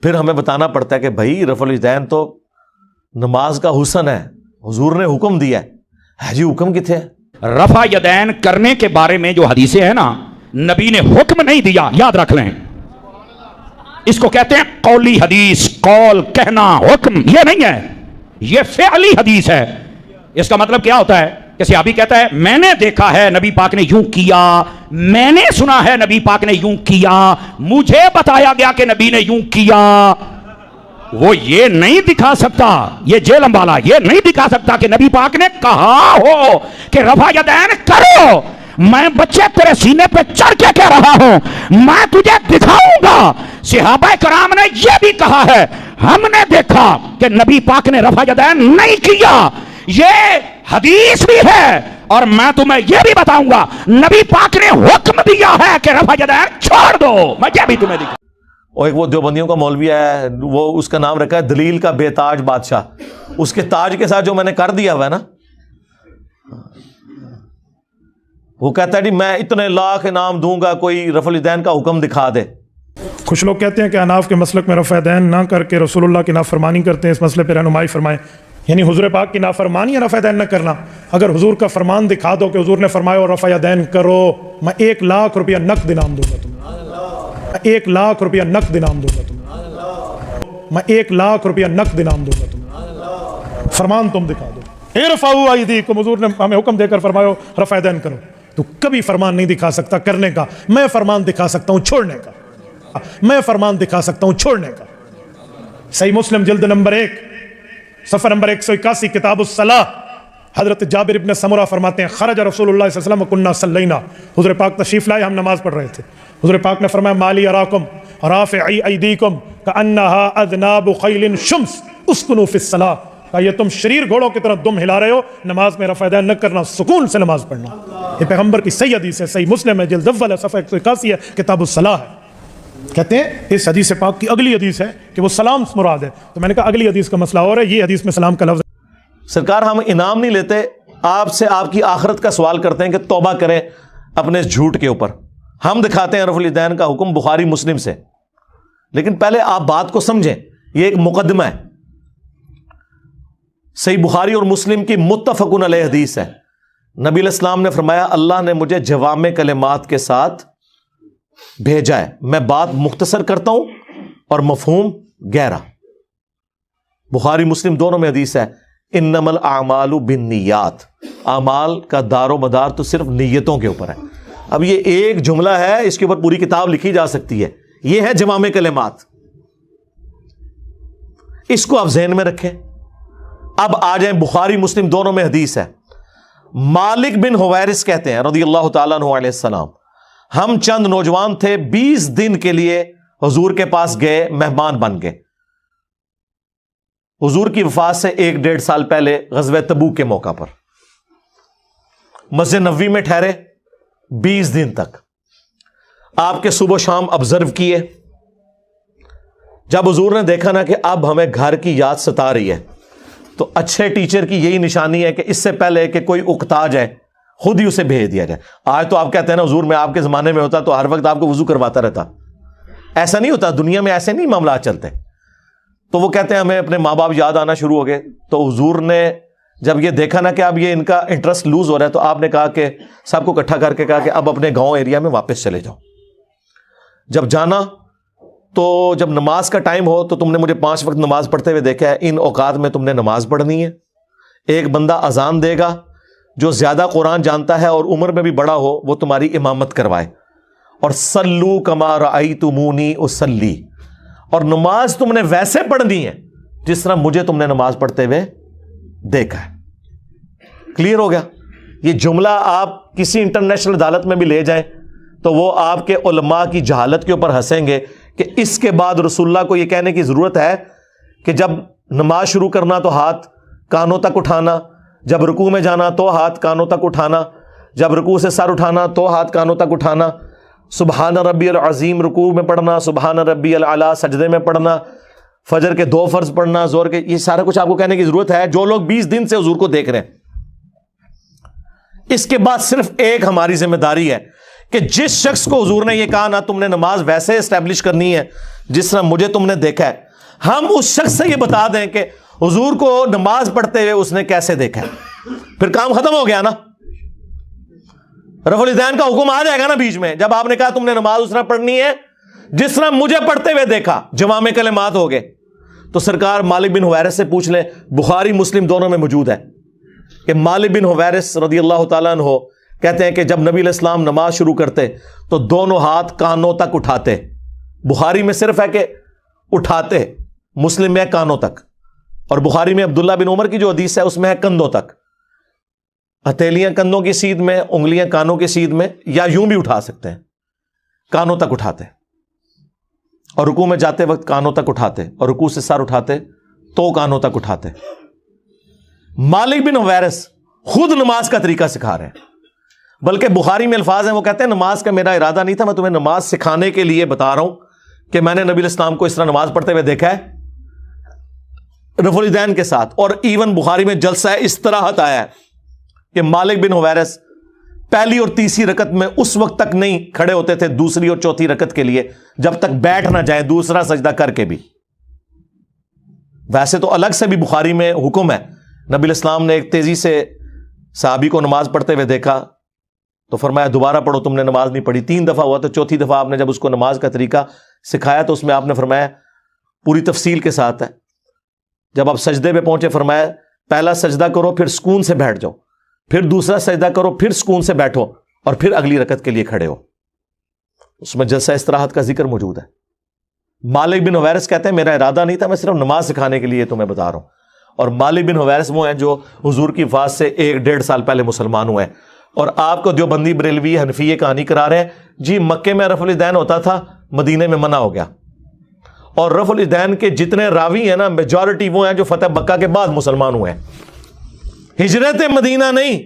پھر ہمیں بتانا پڑتا ہے کہ بھائی رفع الیدین تو نماز کا حسن ہے، حضور نے حکم دیا ہے جی، حکم کتنے ہے؟ رفع یدین کرنے کے بارے میں جو حدیثیں ہیں نا، نبی نے حکم نہیں دیا، یاد رکھ لیں، اس کو کہتے ہیں قولی حدیث، قول کہنا، حکم یہ نہیں ہے، یہ فعلی حدیث ہے۔ اس کا مطلب کیا ہوتا ہے کہ صحابی کہتا ہے میں نے دیکھا ہے نبی پاک نے یوں کیا، میں نے سنا ہے نبی پاک نے یوں کیا، مجھے بتایا گیا کہ نبی نے یوں کیا۔ وہ یہ نہیں دکھا سکتا، یہ جیل امبالا یہ نہیں دکھا سکتا کہ نبی پاک نے کہا ہو کہ رفع یدین کرو، میں بچے تیرے سینے پہ چڑھ کے کہہ رہا ہوں، میں تجھے دکھاؤں گا۔ صحابہ کرام نے یہ بھی کہا ہے ہم نے دیکھا کہ نبی پاک نے رفع یدین نہیں کیا، یہ حدیث بھی ہے، اور میں تمہیں یہ بھی بتاؤں گا نبی پاک نے حکم دیا ہے کہ رفع یدین چھوڑ دو، میں یہ بھی تمہیں دکھاؤں۔ اور ایک وہ دیوبندیوں کا مولوی ہے، وہ اس کا نام رکھا ہے دلیل کا بے تاج بادشاہ، اس کے تاج کے ساتھ جو میں نے کر دیا ہوا ہے نا، وہ کہتا ہے جی میں اتنے لاکھ انعام دوں گا کوئی رفع الیدین کا حکم دکھا دے۔ کچھ لوگ کہتے ہیں کہ اناف کے مسلک میں رفع یدین نہ کر کے رسول اللہ کی نافرمانی کرتے ہیں، اس مسئلے پہ رہنمائی فرمائیں۔ یعنی حضور پاک کی نافرمانی یا رفع یدین نہ کرنا؟ اگر حضور کا فرمان دکھا دو کہ حضور نے فرمایا اور رفع یدین کرو، میں 1,00,000 روپیہ نقد انعام دوں گا تمہیں، 1,00,000 روپیہ نقد انعام دوں گا تمہیں، میں 1,00,000 روپیہ نقد انعام دوں گا تمہیں، فرمان تم دکھا دو۔ ارفعوا ایدیکم، حضور نے ہمیں حکم دے کر فرمایا رفع یدین کرو، تو کبھی فرمان نہیں دکھا سکتا کرنے کا، میں فرمان دکھا سکتا ہوں چھوڑنے کا، میں فرمان دکھا سکتا ہوں چھوڑنے کا۔ صحیح مسلم جلد نمبر 1 صفحہ نمبر 181 کتاب الصلاۃ، حضرت جابر ابن سمرہ فرماتے ہیں خرج رسول اللہ صلی اللہ علیہ وسلم وکنا صلینا، حضور پاک تشریف لائے، ہم نماز پڑھ رہے تھے، حضور پاک نے فرمایا مالی اراکم رافعی ایدیکم کانہا اذناب خیل شمس اسکنوا فی الصلاۃ، کہ یہ تم شریر گھوڑوں کی طرح دم ہلا رہے ہو، نماز میں رفع یدین نہ کرنا، سکون سے نماز پڑھنا۔ یہ پیغمبر کی صحیح حدیث ہے، صحیح مسلم ہے جلد اول ہے صفحہ 181 ہے، کتاب الصلاۃ ہے۔ کہتے ہیں اس حدیث پاک کی اگلی حدیث ہے کہ وہ سلام مراد ہے، تو میں نے کہا اگلی حدیث کا مسئلہ اور ہے، یہ حدیث میں سلام کا لفظ ہے۔ سرکار ہم انعام نہیں لیتے، آپ سے آپ کی آخرت کا سوال کرتے ہیں کہ توبہ کریں اپنے اس جھوٹ کے اوپر۔ ہم دکھاتے ہیں رفع الیدین کا حکم بخاری مسلم سے، لیکن پہلے آپ بات کو سمجھیں، یہ ایک مقدمہ ہے، صحیح بخاری اور مسلم کی متفقن علیہ حدیث ہے۔ نبی علیہ السلام نے فرمایا اللہ نے مجھے جوامع کلمات کے ساتھ بھیجا ہے، میں بات مختصر کرتا ہوں اور مفہوم گہرا۔ بخاری مسلم دونوں میں حدیث ہے انما الاعمال بالنیات، اعمال کا دار و مدار تو صرف نیتوں کے اوپر ہے۔ اب یہ ایک جملہ ہے، اس کے اوپر پوری کتاب لکھی جا سکتی ہے، یہ ہے جوامع کلمات، اس کو آپ ذہن میں رکھیں۔ اب آ جائیں بخاری مسلم دونوں میں حدیث ہے، مالک بن حویرث کہتے ہیں رضی اللہ تعالیٰ عنہ علیہ السلام، ہم چند نوجوان تھے 20 دن کے لیے حضور کے پاس گئے، مہمان بن گئے۔ حضور کی وفات سے 1-1.5 سال پہلے غزوہ تبوک کے موقع پر مسجد نبوی میں ٹھہرے 20 دن تک، آپ کے صبح و شام آبزرو کیے۔ جب حضور نے دیکھا نا کہ اب ہمیں گھر کی یاد ستا رہی ہے، تو اچھے ٹیچر کی یہی نشانی ہے کہ اس سے پہلے کہ کوئی اکتا جائے خود ہی اسے بھیج دیا جائے۔ آج تو آپ کہتے ہیں نا حضور میں آپ کے زمانے میں ہوتا تو ہر وقت آپ کو وضو کرواتا رہتا، ایسا نہیں ہوتا، دنیا میں ایسے نہیں معاملات چلتے۔ تو وہ کہتے ہیں ہمیں اپنے ماں باپ یاد آنا شروع ہو گئے، تو حضور نے جب یہ دیکھا نا کہ اب یہ ان کا انٹرسٹ لوز ہو رہا ہے، تو آپ نے کہا کہ سب کو اکٹھا کر کے کہا کہ اب اپنے گاؤں ایریا میں واپس چلے جاؤ۔ جب جانا تو جب نماز کا ٹائم ہو تو تم نے مجھے 5 وقت نماز پڑھتے ہوئے دیکھا ہے، ان اوقات میں تم نے نماز پڑھنی ہے۔ ایک بندہ اذان دے گا جو زیادہ قرآن جانتا ہے اور عمر میں بھی بڑا ہو، وہ تمہاری امامت کروائے، اور صلو کما رأیتمونی اصلی، اور نماز تم نے ویسے پڑھنی ہے جس طرح مجھے تم نے نماز پڑھتے ہوئے دیکھا ہے۔ کلیئر ہو گیا؟ یہ جملہ آپ کسی انٹرنیشنل عدالت میں بھی لے جائیں تو وہ آپ کے علماء کی جہالت کے اوپر ہنسیں گے کہ اس کے بعد رسول اللہ کو یہ کہنے کی ضرورت ہے کہ جب نماز شروع کرنا تو ہاتھ کانوں تک اٹھانا، جب رکوع میں جانا تو ہاتھ کانوں تک اٹھانا، جب رکوع سے سر اٹھانا تو ہاتھ کانوں تک اٹھانا، سبحان ربی العظیم رکوع میں پڑھنا، سبحان ربی الاعلیٰ سجدے میں پڑھنا، فجر کے 2 فرض پڑھنا، زور کے، یہ سارا کچھ آپ کو کہنے کی ضرورت ہے جو لوگ 20 دن سے حضور کو دیکھ رہے ہیں۔ اس کے بعد صرف ایک ہماری ذمہ داری ہے کہ جس شخص کو حضور نے یہ کہا نا تم نے نماز ویسے اسٹیبلش کرنی ہے جس طرح مجھے تم نے دیکھا ہے, ہم اس شخص سے یہ بتا دیں کہ حضور کو نماز پڑھتے ہوئے اس نے کیسے دیکھا ہے, پھر کام ختم ہو گیا نا. رفع الیدین کا حکم آ جائے گا نا بیچ میں. جب آپ نے کہا تم نے نماز اس طرح پڑھنی ہے جس طرح مجھے پڑھتے ہوئے دیکھا, جوامع کلمات ہو گئے. تو سرکار مالک بن حویرث سے پوچھ لیں, بخاری مسلم دونوں میں موجود ہے کہ مالک بن حویرث رضی اللہ تعالیٰ عنہ کہتے ہیں کہ جب نبی علیہ السلام نماز شروع کرتے تو دونوں ہاتھ کانوں تک اٹھاتے. بخاری میں صرف ہے کہ اٹھاتے, مسلم میں ہے کانوں تک, اور بخاری میں عبداللہ بن عمر کی جو حدیث ہے اس میں ہے کندھوں تک. ہتھیلیاں کندھوں کی سیدھ میں, انگلیاں کانوں کی سیدھ میں, یا یوں بھی اٹھا سکتے ہیں, کانوں تک اٹھاتے. اور رکوع میں جاتے وقت کانوں تک اٹھاتے, اور رکوع سے سر اٹھاتے تو کانوں تک اٹھاتے. مالک بن حویرث خود نماز کا طریقہ سکھا رہے ہیں, بلکہ بخاری میں الفاظ ہیں, وہ کہتے ہیں نماز کا میرا ارادہ نہیں تھا, میں تمہیں نماز سکھانے کے لیے بتا رہا ہوں کہ میں نے نبی علیہ السلام کو اس طرح نماز پڑھتے ہوئے دیکھا ہے رفع الیدین کے ساتھ. اور ایون بخاری میں جلسہ استراحت آیا ہے کہ مالک بن حویرث پہلی اور تیسری رکعت میں اس وقت تک نہیں کھڑے ہوتے تھے دوسری اور چوتھی رکعت کے لیے جب تک بیٹھ نہ جائیں دوسرا سجدہ کر کے بھی. ویسے تو الگ سے بھی بخاری میں حکم ہے, نبی علیہ السلام نے ایک تیزی سے صحابی کو نماز پڑھتے ہوئے دیکھا تو فرمایا دوبارہ پڑھو, تم نے نماز نہیں پڑھی. 3 دفعہ ہوا تو چوتھی دفعہ آپ نے جب اس کو نماز کا طریقہ سکھایا تو اس میں آپ نے فرمایا پوری تفصیل کے ساتھ ہے, جب آپ سجدے پہ پہنچے فرمایا پہلا سجدہ کرو پھر سکون سے بیٹھ جاؤ, پھر دوسرا سجدہ کرو پھر سکون سے بیٹھو, اور پھر اگلی رکعت کے لیے کھڑے ہو. اس میں جلسہ استراحت کا ذکر موجود ہے. مالک بن حویرث کہتے ہیں میرا ارادہ نہیں تھا, میں صرف نماز سکھانے کے لیے تمہیں بتا رہا ہوں. اور مالک بن حویرث وہ ہیں جو حضور کی وفات سے 1-1.5 سال پہلے مسلمان ہوئے ہیں, اور آپ کو دیوبندی بریلوی حنفی یہ کہانی کرا رہے ہیں جی مکے میں رفع الیدین ہوتا تھا, مدینے میں منع ہو گیا. اور رفع الیدین کے جتنے راوی ہیں نا میجورٹی وہ ہیں جو فتح مکہ کے بعد مسلمان ہوئے ہیں, ہجرت مدینہ نہیں,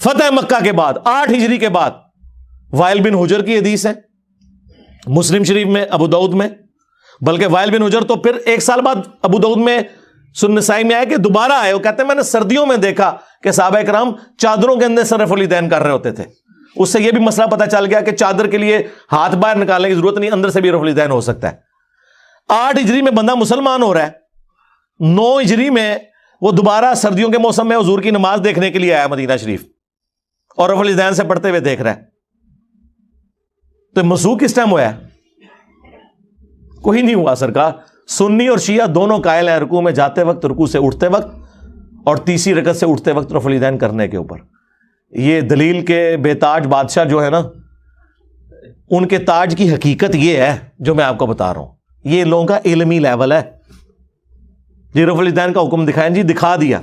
فتح مکہ کے بعد 8 ہجری کے بعد. وائل بن حجر کی حدیث ہے مسلم شریف میں, ابو داؤد میں, بلکہ وائل بن حجر تو پھر 1 سال بعد ابو داؤد میں سنن نسائی میں آئے کہ دوبارہ آئے. وہ کہتے ہیں میں نے سردیوں میں دیکھا کہ صحابہ کرام چادروں کے اندر سے رفع الیدین کر رہے ہوتے تھے. اس سے یہ بھی مسئلہ پتہ چل گیا کہ چادر کے لیے ہاتھ باہر نکالنے کی ضرورت نہیں, اندر سے بھی رفع الیدین ہو سکتا ہے. 8 ہجری میں بندہ مسلمان ہو رہا ہے, 9 ہجری میں وہ دوبارہ سردیوں کے موسم میں حضور کی نماز دیکھنے کے لیے آیا مدینہ شریف, اور رفع الیدین سے پڑھتے ہوئے دیکھ رہا ہے. تو منسوخ کس ٹائم ہوا ہے؟ کوئی نہیں ہوا سرکار. سنی اور شیعہ دونوں قائل ہیں رکوع میں جاتے وقت, رکوع سے اٹھتے وقت, اور تیسری رکعت سے اٹھتے وقت رفع الیدین کرنے کے اوپر. یہ دلیل کے بے تاج بادشاہ جو ہے نا, ان کے تاج کی حقیقت یہ ہے جو میں آپ کو بتا رہا ہوں. یہ لوگوں کا علمی لیول ہے. جی رفع الیدین کا حکم دکھائیں, جی دکھا دیا.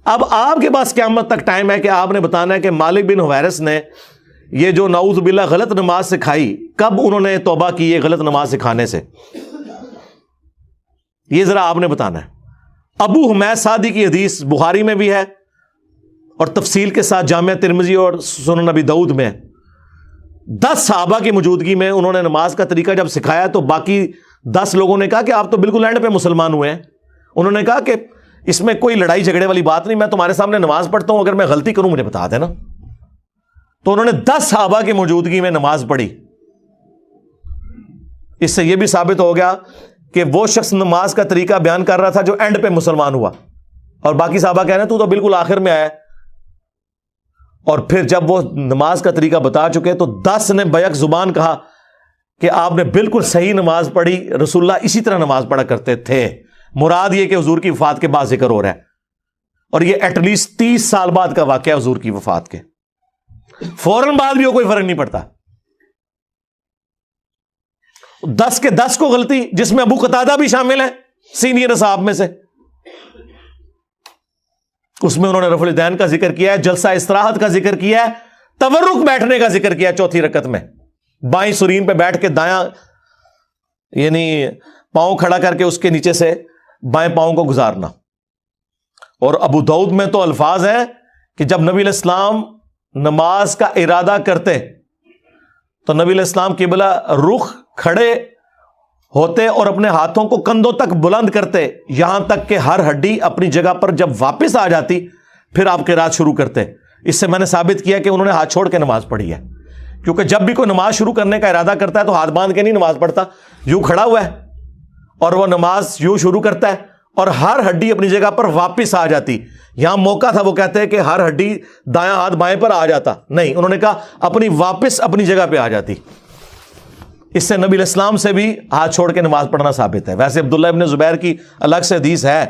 اب آپ کے پاس قیامت تک ٹائم ہے کہ آپ نے بتانا ہے کہ مالک بن حویرث نے یہ جو نعوذ باللہ غلط نماز سکھائی, کب انہوں نے توبہ کی یہ غلط نماز سکھانے سے, یہ ذرا آپ نے بتانا ہے. ابو حمید سعدی کی حدیث بخاری میں بھی ہے اور تفصیل کے ساتھ جامعہ ترمذی اور سنن نبی داؤد میں. 10 صحابہ کی موجودگی میں انہوں نے نماز کا طریقہ جب سکھایا تو باقی 10 لوگوں نے کہا کہ آپ تو بالکل اینڈ پہ مسلمان ہوئے ہیں. انہوں نے کہا کہ اس میں کوئی لڑائی جھگڑے والی بات نہیں, میں تمہارے سامنے نماز پڑھتا ہوں, اگر میں غلطی کروں مجھے بتا دینا. تو انہوں نے 10 صحابہ کی موجودگی میں نماز پڑھی. اس سے یہ بھی ثابت ہو گیا کہ وہ شخص نماز کا طریقہ بیان کر رہا تھا جو اینڈ پہ مسلمان ہوا, اور باقی صحابہ کہہ رہے ہیں تو بالکل آخر میں آیا. اور پھر جب وہ نماز کا طریقہ بتا چکے تو 10 نے بیک زبان کہا کہ آپ نے بالکل صحیح نماز پڑھی, رسول اللہ اسی طرح نماز پڑھا کرتے تھے. مراد یہ کہ حضور کی وفات کے بعد ذکر ہو رہا ہے, اور یہ ایٹ لیسٹ 30 سال بعد کا واقعہ حضور کی وفات کے. فوراً بعد بھی کوئی فرق نہیں پڑتا. 10 کے 10 کو غلطی, جس میں ابو قتادہ بھی شامل ہیں سینئر اصحاب میں سے. اس میں انہوں نے رفع الیدین کا ذکر کیا ہے, جلسہ استراحت کا ذکر کیا ہے, تورک بیٹھنے کا ذکر کیا ہے. چوتھی رکعت میں بائیں سرین پہ بیٹھ کے دایاں یعنی پاؤں کھڑا کر کے اس کے نیچے سے بائیں پاؤں کو گزارنا. اور ابو داؤد میں تو الفاظ ہیں کہ جب نبی علیہ السلام نماز کا ارادہ کرتے تو نبی علیہ السلام قبلہ رخ کھڑے ہوتے اور اپنے ہاتھوں کو کندھوں تک بلند کرتے, یہاں تک کہ ہر ہڈی اپنی جگہ پر جب واپس آ جاتی پھر آپ قرات شروع کرتے. اس سے میں نے ثابت کیا کہ انہوں نے ہاتھ چھوڑ کے نماز پڑھی ہے. کیونکہ جب بھی کوئی نماز شروع کرنے کا ارادہ کرتا ہے تو ہاتھ باندھ کے نہیں نماز پڑھتا، یوں کھڑا ہوا ہے اور وہ نماز یوں شروع کرتا ہے اور ہر ہڈی اپنی جگہ پر واپس آ جاتی. یہاں موقع تھا وہ کہتے ہیں کہ ہر ہڈی دایاں ہاتھ بائیں پر آ جاتا، نہیں، انہوں نے کہا اپنی واپس اپنی جگہ پہ آ جاتی. اس سے نبی علیہ السلام سے بھی ہاتھ چھوڑ کے نماز پڑھنا ثابت ہے. ویسے عبداللہ ابن زبیر کی الگ سے حدیث ہے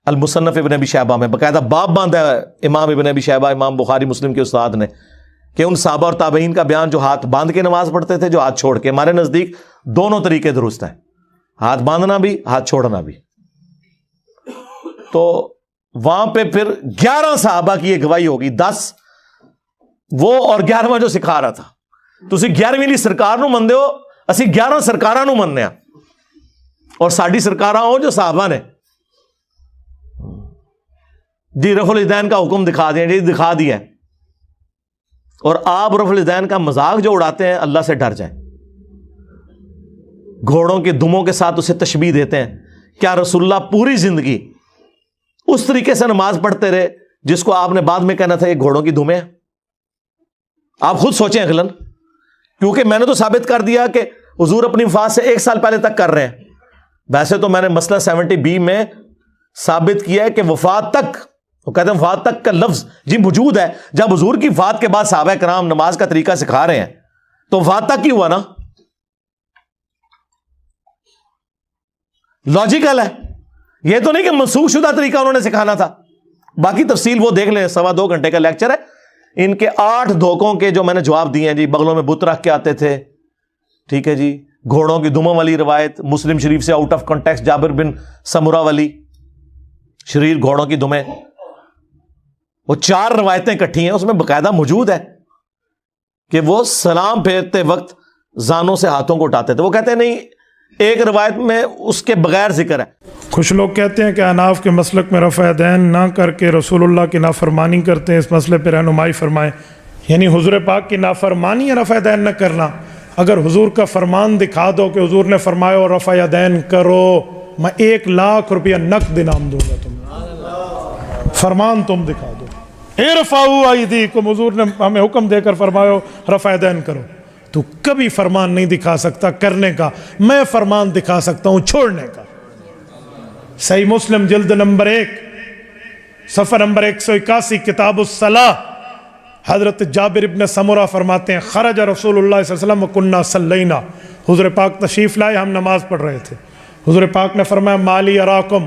المصنف ابن ابی شیبہ میں، باقاعدہ باب باندھا ہے امام ابن ابی شیبہ، امام بخاری مسلم کے استاد نے، کہ ان صحابہ اور تابعین کا بیان جو ہاتھ باندھ کے نماز پڑھتے تھے، جو ہاتھ چھوڑ کے. ہمارے نزدیک دونوں طریقے درست ہیں، ہاتھ باندھنا بھی، ہاتھ چھوڑنا بھی. تو وہاں پہ پھر 11 صحابہ کی یہ گواہی ہوگی، 10 وہ اور 11واں جو سکھا رہا تھا. تسی 11ویں لی سرکار نو مندے ہو، اسی 11 سرکاراں نو مننے ہاں، اور ساڈی سرکاراں ہو جو صحابہ نے. جی رفع الیدین کا حکم دکھا دیں، جی دکھا دیا. اور آپ رفع الیدین کا مذاق جو اڑاتے ہیں، اللہ سے ڈر جائیں. گھوڑوں کے دموں کے ساتھ اسے تشبیہ دیتے ہیں. کیا رسول اللہ پوری زندگی اس طریقے سے نماز پڑھتے رہے جس کو آپ نے بعد میں کہنا تھا یہ گھوڑوں کی دمیں ہیں؟ آپ خود سوچیں اغلن، کیونکہ میں نے تو ثابت کر دیا کہ حضور اپنی وفات سے 1 سال پہلے تک کر رہے ہیں. ویسے تو میں نے مسئلہ 70B میں ثابت کیا ہے کہ وفات تک، وہ کہتے ہیں وفات تک کا لفظ جی موجود ہے. جب حضور کی وفات کے بعد صحابہ کرام نماز کا طریقہ سکھا رہے ہیں تو وفات تک ہی ہوا نا، لاجیکل ہے. یہ تو نہیں کہ منسوخ شدہ طریقہ انہوں نے سکھانا تھا. باقی تفصیل وہ دیکھ لیں، 2.25 گھنٹے کا لیکچر ہے. ان کے 8 دھوکوں کے جو میں نے جواب دیے ہیں جی. بغلوں میں بت رکھ کے آتے تھے، ٹھیک ہے جی. گھوڑوں کی دموں والی روایت مسلم شریف سے آؤٹ آف کانٹیکسٹ، جابر بن سمرہ والی شریر گھوڑوں کی دمیں، وہ 4 روایتیں اکٹھی ہیں، اس میں باقاعدہ موجود ہے کہ وہ سلام پھیرتے وقت زانوں سے ہاتھوں کو اٹھاتے تھے. وہ کہتے ہیں نہیں، ایک روایت میں اس کے بغیر ذکر ہے. کچھ لوگ کہتے ہیں کہ احناف کے مسلک میں رفع دین نہ کر کے رسول اللہ کی نافرمانی کرتے ہیں، اس مسئلے پہ رہنمائی فرمائیں. یعنی حضور پاک کی نافرمانی یا رفع دین نہ کرنا. اگر حضور کا فرمان دکھا دو کہ حضور نے فرمایا اور رفع دین کرو، میں 1 لاکھ روپیہ نقد انعام دوں گا تمہیں. فرمان تم دکھا دو، ارفعوا ایدیکم، حضور نے ہمیں حکم دے کر فرمایا رفع دین کرو. تو کبھی فرمان نہیں دکھا سکتا کرنے کا، میں فرمان دکھا سکتا ہوں چھوڑنے کا. صحیح مسلم جلد نمبر 1 صفحہ نمبر 181 کتاب الصلاۃ، حضرت جابر ابن سمرہ فرماتے ہیں خرج رسول اللہ صلی اللہ علیہ وسلم وکنا صلینا، حضور پاک تشریف لائے، ہم نماز پڑھ رہے تھے. حضور پاک نے فرمایا مالی اراکم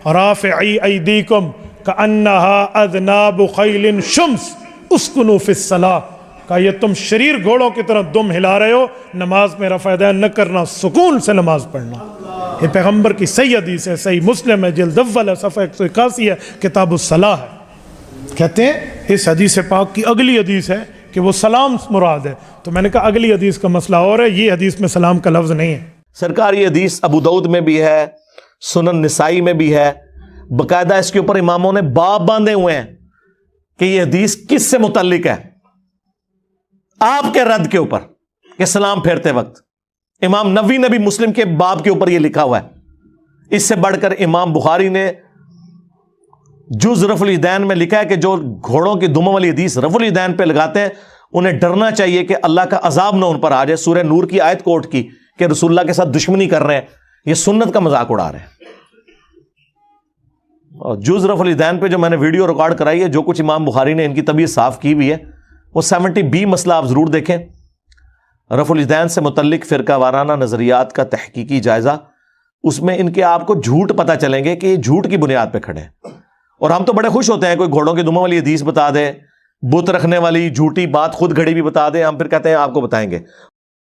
رافعی ایدیکم کانہا اذناب خیل شمس اسکنوا فی الصلاۃ. کہا یہ تم شریر گھوڑوں کی طرح دم ہلا رہے ہو، نماز میں رفع دین نہ کرنا، سکون سے نماز پڑھنا. یہ پیغمبر کی صحیح حدیث ہے، صحیح مسلم ہے، جلد اول ہے، صفحہ 181 ہے، کتاب الصلاۃ ہے. کہتے ہیں اس حدیث پاک کی اگلی حدیث ہے کہ وہ سلام مراد ہے. تو میں نے کہا اگلی حدیث کا مسئلہ اور ہے، یہ حدیث میں سلام کا لفظ نہیں ہے. سرکار یہ حدیث ابو داؤد میں بھی ہے، سنن نسائی میں بھی ہے، باقاعدہ اس کے اوپر اماموں نے باب باندھے ہوئے ہیں کہ یہ حدیث کس سے متعلق ہے. آپ کے رد کے اوپر کہ سلام پھیرتے وقت امام نووی نے بھی مسلم کے باب کے اوپر یہ لکھا ہوا ہے. اس سے بڑھ کر امام بخاری نے جز رفع الیدین میں لکھا ہے کہ جو گھوڑوں کی دموں والی حدیث رفع الیدین پہ لگاتے ہیں انہیں ڈرنا چاہیے کہ اللہ کا عذاب نہ ان پر آ جائے. سورہ نور کی آیت کوٹ کی کہ رسول اللہ کے ساتھ دشمنی کر رہے ہیں، یہ سنت کا مذاق اڑا رہے ہیں. اور جز رفع الیدین پہ جو میں نے ویڈیو ریکارڈ کرائی ہے، جو کچھ امام بخاری نے ان کی طبیعت صاف کی بھی ہے، وہ 70B مسئلہ آپ ضرور دیکھیں. رفع الیدین سے متعلق فرقہ وارانہ نظریات کا تحقیقی جائزہ، اس میں ان کے آپ کو جھوٹ پتہ چلیں گے کہ یہ جھوٹ کی بنیاد پہ کھڑے ہیں. اور ہم تو بڑے خوش ہوتے ہیں کوئی گھوڑوں کی دموں والی حدیث بتا دے، بت رکھنے والی جھوٹی بات خود گھڑی بھی بتا دے، ہم پھر کہتے ہیں آپ کو بتائیں گے.